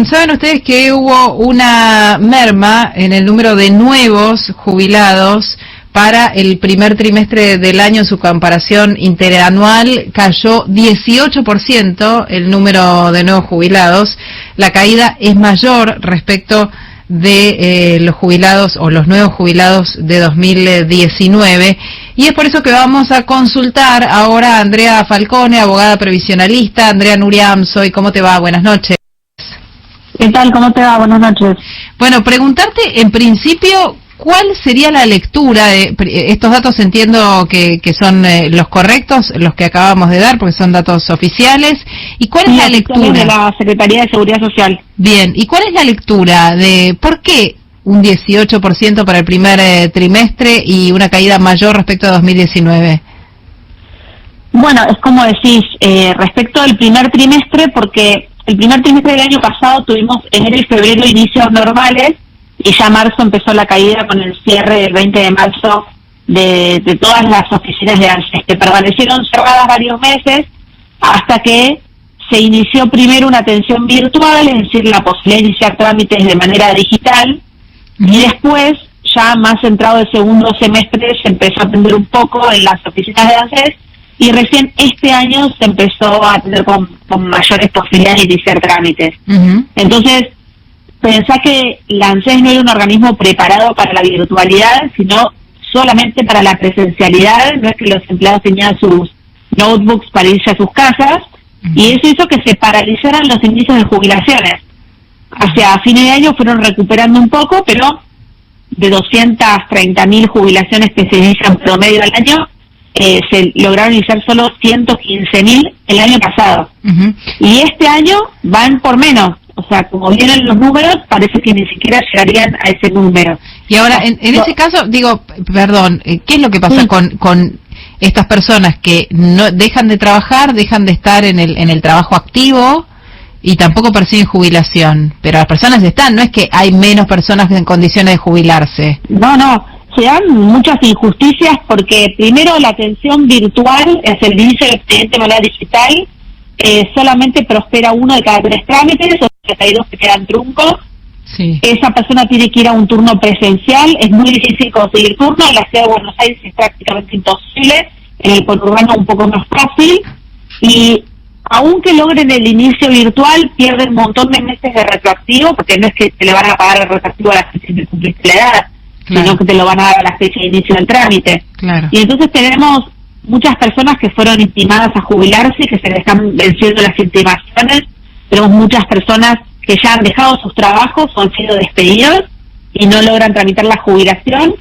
¿Saben ustedes que hubo una merma en el número de nuevos jubilados para el primer trimestre del año? En su comparación interanual cayó 18% el número de nuevos jubilados. La caída es mayor respecto de los jubilados o los nuevos jubilados de 2019, y es por eso que vamos a consultar ahora a Andrea Falcone, abogada previsionalista. Andrea, Nuria Amsoy, ¿cómo te va? Buenas noches. ¿Qué tal? ¿Cómo te va? Buenas noches. Bueno, preguntarte en principio, ¿cuál sería la lectura de estos datos? Entiendo que son los correctos, los que acabamos de dar, porque son datos oficiales. ¿Y cuál es la lectura? De la Secretaría de Seguridad Social. Bien, ¿y cuál es la lectura de por qué un 18% para el primer trimestre y una caída mayor respecto a 2019? Bueno, es como decís, respecto al primer trimestre, porque el primer trimestre del año pasado tuvimos enero y febrero inicios normales, y ya marzo empezó la caída con el cierre del 20 de marzo de todas las oficinas de ANSES, que permanecieron cerradas varios meses hasta que se inició primero una atención virtual, es decir, la posibilidad de iniciar trámites de manera digital, y después, ya más entrado el segundo semestre, se empezó a atender un poco en las oficinas de ANSES, y recién este año se empezó a atender con mayores posibilidades de iniciar trámites. Entonces, pensá que la ANSES no era un organismo preparado para la virtualidad, sino solamente para la presencialidad. No es que los empleados tenían sus notebooks para irse a sus casas, y eso hizo que se paralizaran los inicios de jubilaciones. Hacia fines de año fueron recuperando un poco, pero de 230.000 jubilaciones que se inician promedio al año, se lograron iniciar solo 115.000 el año pasado. Y este año van por menos. O sea, como vienen los números, parece que ni siquiera llegarían a ese número. Y ahora, en ese caso, digo, perdón, ¿qué es lo que pasa con estas personas que no dejan de trabajar, dejan de estar en el trabajo activo y tampoco persiguen jubilación? Pero las personas están, no es que hay menos personas en condiciones de jubilarse. No, se dan muchas injusticias porque primero la atención virtual, es el inicio del expediente de manera digital, solamente prospera 1 de cada 3 trámites, o 32 que quedan truncos. Sí. Esa persona tiene que ir a un turno presencial, es muy difícil conseguir turno, en la ciudad de Buenos Aires es prácticamente imposible, en el conurbano un poco más fácil, y aunque logren el inicio virtual, pierden un montón de meses de retroactivo, porque no es que te le van a pagar el retroactivo a la fecha de cumpliste la edad, sino que te lo van a dar a la fecha de inicio del trámite. Claro. Y entonces tenemos muchas personas que fueron intimadas a jubilarse y que se les están venciendo las intimaciones. Tenemos muchas personas que ya han dejado sus trabajos o han sido despedidos y no logran tramitar la jubilación.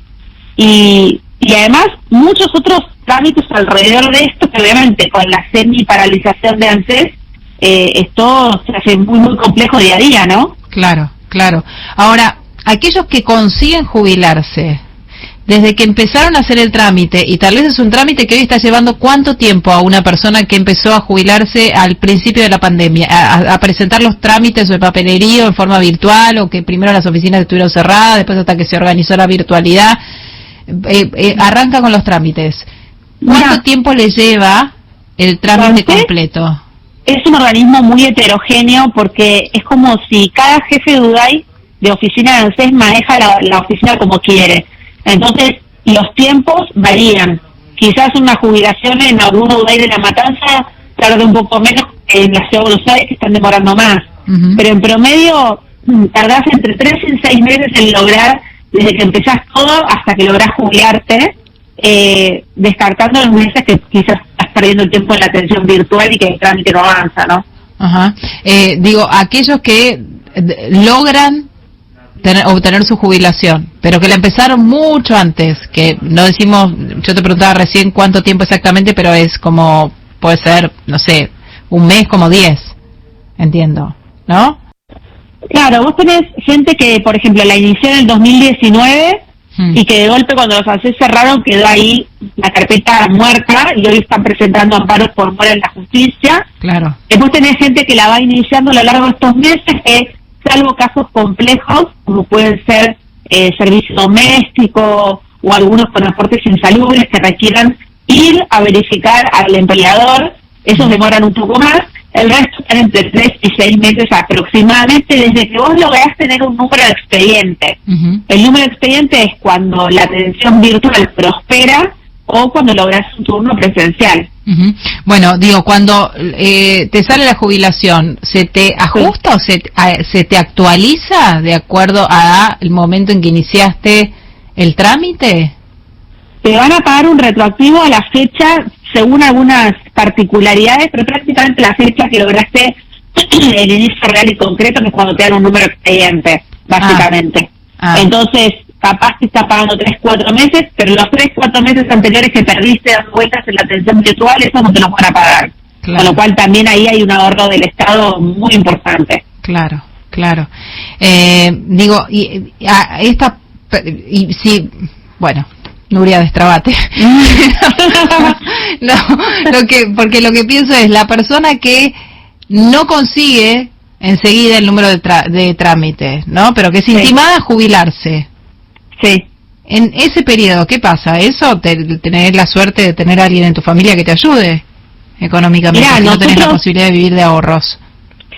Y además muchos otros trámites alrededor de esto, que obviamente con la semi-paralización de ANSES, esto se hace muy, muy complejo día a día, ¿no? Claro. Ahora, aquellos que consiguen jubilarse, desde que empezaron a hacer el trámite, y tal vez es un trámite que hoy está llevando ¿cuánto tiempo a una persona que empezó a jubilarse al principio de la pandemia? A presentar los trámites o el papelerío en forma virtual, o que primero las oficinas estuvieron cerradas, después hasta que se organizó la virtualidad. Arranca con los trámites. ¿Cuánto tiempo le lleva el trámite completo? Es un organismo muy heterogéneo, porque es como si cada jefe de UDAI de oficina de ANSES maneja la oficina como quiere. Entonces, los tiempos varían. Quizás una jubilación en algún UDAI de La Matanza tarde un poco menos que en la Ciudad de Buenos Aires, que están demorando más. Pero en promedio tardás entre 3 y 6 meses en lograr, desde que empezás todo hasta que lográs jubilarte, descartando los meses que quizás estás perdiendo el tiempo en la atención virtual y que el trámite no avanza, ¿no? Digo, aquellos que logran obtener su jubilación, pero que la empezaron mucho antes, que no decimos, yo te preguntaba recién cuánto tiempo exactamente, pero es como, puede ser, no sé, un mes, como 10, entiendo, ¿no? Claro, vos tenés gente que, por ejemplo, la inició en el 2019 y que de golpe cuando los ANSES cerraron quedó ahí la carpeta muerta y hoy están presentando amparos por mora en la justicia. Claro. Después tenés gente que la va iniciando a lo largo de estos meses, que salvo casos complejos, como pueden ser servicio doméstico o algunos con aportes insalubres que requieran ir a verificar al empleador, esos demoran un poco más. El resto están entre 3 y 6 meses aproximadamente desde que vos lográs tener un número de expediente. El número de expediente es cuando la atención virtual prospera o cuando lográs un turno presencial. Bueno, digo, cuando te sale la jubilación, ¿se te ajusta o se te actualiza de acuerdo al momento en que iniciaste el trámite? Te van a pagar un retroactivo a la fecha según algunas particularidades, pero prácticamente la fecha que lograste el inicio real y concreto, que es cuando te dan un número de expediente, básicamente. Entonces, capaz que está pagando 3-4 meses, pero los 3-4 meses anteriores que perdiste dando vueltas en la atención virtual, eso no te los van a pagar. Claro. Con lo cual también ahí hay un ahorro del Estado muy importante. Claro. Digo, bueno, Nuria, destrabate. Porque lo que pienso es la persona que no consigue enseguida el número de trámites, ¿no? Pero que es intimada a jubilarse. Sí. En ese periodo, ¿qué pasa? ¿Eso? ¿Tener la suerte de tener a alguien en tu familia que te ayude económicamente? Mirá, no tenés la posibilidad de vivir de ahorros.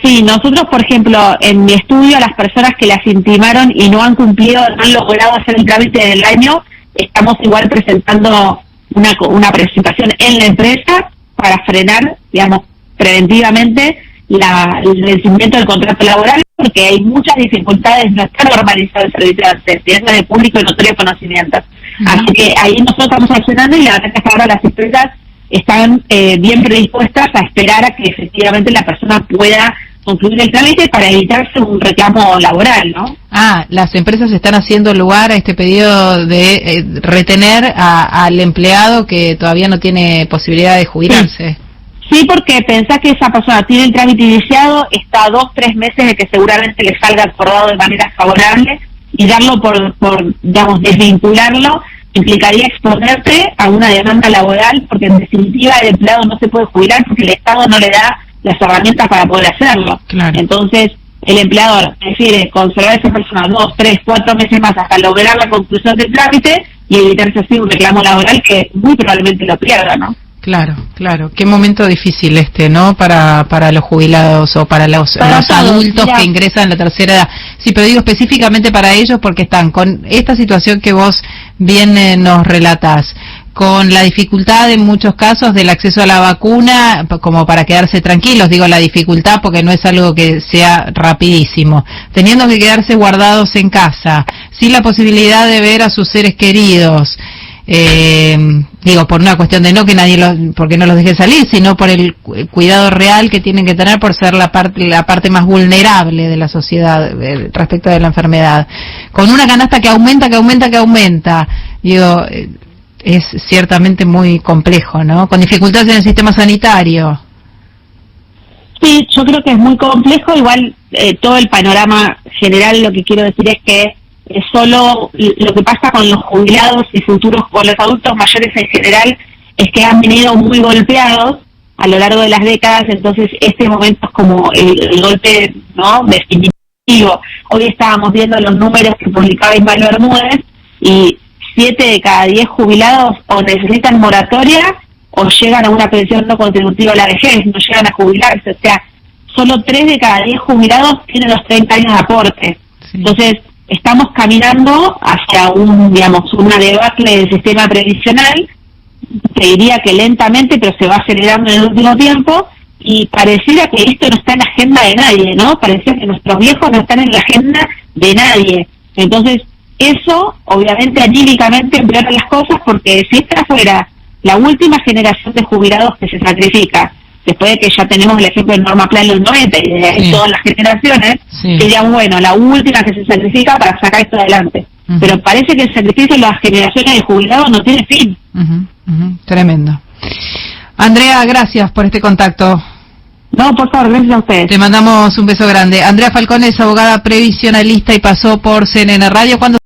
Sí, nosotros, por ejemplo, en mi estudio, a las personas que las intimaron y no han cumplido, no han logrado hacer el trámite del año, estamos igual presentando una presentación en la empresa para frenar, digamos, preventivamente el vencimiento del contrato laboral, porque hay muchas dificultades, no está normalizado el servicio de asistencia de público y notorio conocimiento. Así que ahí nosotros estamos accionando y la verdad es que ahora las empresas están bien predispuestas a esperar a que efectivamente la persona pueda concluir el trámite para evitarse un reclamo laboral, ¿no? Las empresas están haciendo lugar a este pedido de retener al empleado que todavía no tiene posibilidad de jubilarse. Sí, porque pensás que esa persona tiene el trámite iniciado, está a 2-3 meses de que seguramente le salga acordado de manera favorable, y darlo por digamos, desvincularlo, implicaría exponerte a una demanda laboral, porque en definitiva el empleado no se puede jubilar porque el Estado no le da las herramientas para poder hacerlo. Claro. Entonces, el empleador prefiere conservar a esa persona 2, 3, 4 meses más hasta lograr la conclusión del trámite y evitarse así un reclamo laboral que muy probablemente lo pierda, ¿no? Claro. Qué momento difícil ¿no? Para los jubilados o para los adultos que ingresan en la tercera edad. Sí, pero digo específicamente para ellos porque están con esta situación que vos bien nos relatás, con la dificultad en muchos casos del acceso a la vacuna, como para quedarse tranquilos, digo la dificultad porque no es algo que sea rapidísimo, teniendo que quedarse guardados en casa, sin la posibilidad de ver a sus seres queridos, digo, por una cuestión de no que nadie porque no los deje salir, sino por el cuidado real que tienen que tener por ser la parte más vulnerable de la sociedad respecto de la enfermedad, con una canasta que aumenta, digo, es ciertamente muy complejo, ¿no? Con dificultades en el sistema sanitario. Sí, yo creo que es muy complejo, igual todo el panorama general, lo que quiero decir es que solo lo que pasa con los jubilados y futuros, con los adultos mayores en general, es que han venido muy golpeados a lo largo de las décadas, entonces este momento es como el golpe, ¿no?, definitivo. Hoy estábamos viendo los números que publicaba Ismael Bermúdez y 7 de cada 10 jubilados o necesitan moratoria o llegan a una pensión no contributiva a la vejez, no llegan a jubilarse, o sea, solo 3 de cada 10 jubilados tienen los 30 años de aporte. Sí. Entonces, estamos caminando hacia una debacle del sistema previsional, te diría que lentamente, pero se va acelerando en el último tiempo, y pareciera que esto no está en la agenda de nadie, ¿no? Pareciera que nuestros viejos no están en la agenda de nadie. Entonces, eso, obviamente, anímicamente empeora las cosas, porque si esta fuera la última generación de jubilados que se sacrifica, después de que ya tenemos el ejemplo de Norma Plan en los 90 y de todas las generaciones, sería la última que se sacrifica para sacar esto adelante. Pero parece que el sacrificio de las generaciones de jubilados no tiene fin. Tremendo. Andrea, gracias por este contacto. No, por favor, gracias a ustedes. Te mandamos un beso grande. Andrea Falcone es abogada previsionalista y pasó por CNN Radio. ¿Cuándo